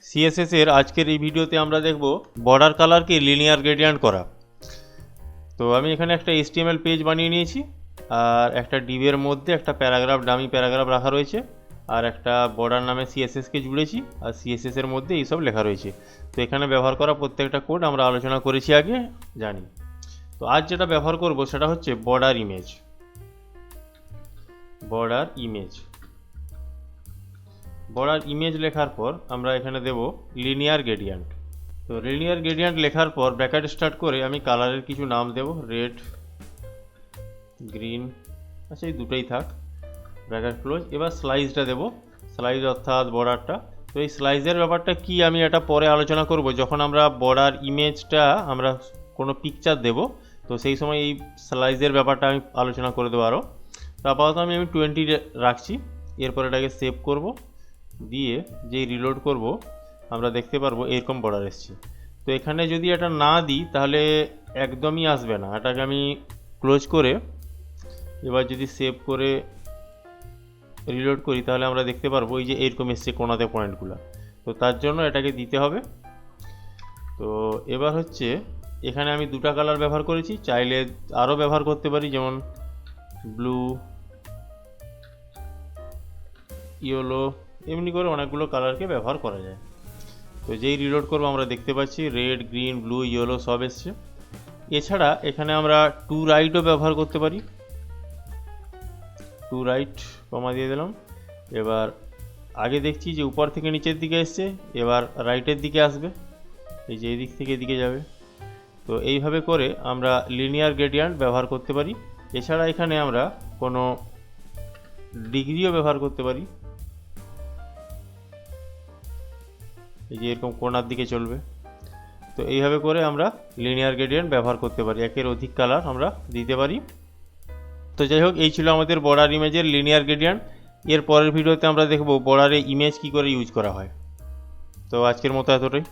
CSS এর আজকের এই ভিডিওতে আমরা দেখব বর্ডার কালারকে লিনিয়ার গ্রেডিয়েন্ট করা। তো আমি এখানে একটা HTML পেজ বানিয়ে নিয়েছি আর একটা ডিভের মধ্যে একটা প্যারাগ্রাফ ডামি প্যারাগ্রাফ রাখা রয়েছে আর একটা বর্ডার নামে সিএসএসকে জুড়েছি আর সিএসএস এর মধ্যে এইসব লেখা রয়েছে। তো এখানে ব্যবহার করা প্রত্যেকটা কোড আমরা আলোচনা করেছি আগে, জানি। তো আজ যেটা ব্যবহার করব সেটা হচ্ছে বর্ডার ইমেজ। বর্ডার ইমেজ লেখার পর আমরা এখানে দেব লিনিয়ার গ্রেডিয়েন্ট। তো লিনিয়ার গ্রেডিয়েন্ট লেখার পর ব্র্যাকেট স্টার্ট করে আমি কালারের কিছু নাম দেব, রেড, গ্রিন, আচ্ছা এই দুটোই থাক, ব্র্যাকেট ক্লোজ। এবার স্লাইসটা দেব, স্লাইস অর্থাৎ বর্ডারটা। তো এই স্লাইসের ব্যাপারটা কি আমি এটা পরে আলোচনা করব, যখন আমরা বর্ডার ইমেজটা আমরা কোনো পিকচার দেব তো সেই সময় এই স্লাইসের ব্যাপারটা আমি আলোচনা করে দেবো আরও। তো আপাতত আমি 20 রাখছি। এরপর এটাকে সেভ করব, দিয়ে যেই রিলোড করব আমরা দেখতে পারবো এরকম বর্ডার এসছে। তো এখানে যদি এটা না দিই তাহলে একদমই আসবে না। এটাকে আমি ক্লোজ করে এবার যদি সেভ করে রিলোড করি তাহলে আমরা দেখতে পারবো এই যে এরকম এসছে কোণাতে পয়েন্টগুলো। তো তার জন্য এটাকে দিতে হবে। তো এবার হচ্ছে এখানে আমি দুটো কালার ব্যবহার করেছি, চাইলে আরও ব্যবহার করতে পারি, যেমন ব্লু, ইয়েলো, এমনি করে অনেকগুলো কালারকে ব্যবহার করা যায়। তো যেই রিলোড করবো আমরা দেখতে পাচ্ছি রেড, গ্রিন, ব্লু, ইয়েলো সব এসছে। এছাড়া এখানে আমরা টু রাইটও ব্যবহার করতে পারি। টু রাইট কমা দিয়ে দিলাম। এবার আগে দেখছি যে উপর থেকে নিচের দিকে এসছে, এবার রাইটের দিকে আসবে, এই যে এই দিক থেকে এদিকে যাবে। তো এইভাবে করে আমরা লিনিয়ার গ্রেডিয়েন্ট ব্যবহার করতে পারি। এছাড়া এখানে আমরা কোনো ডিগ্রিও ব্যবহার করতে পারি, এই যে এরকম কোণার দিকে চলবে। তো এইভাবে করে আমরা লিনিয়ার গ্রেডিয়েন্ট ব্যবহার করতে পারি, একের অধিক কালার আমরা দিতে পারি। তো যাই হোক, এই ছিল আমাদের বর্ডার ইমেজের লিনিয়ার গ্রেডিয়েন্ট। এর পরের ভিডিওতে আমরা দেখব বর্ডারে ইমেজ কী করে ইউজ করা হয়। তো আজকের মতো এতটাই।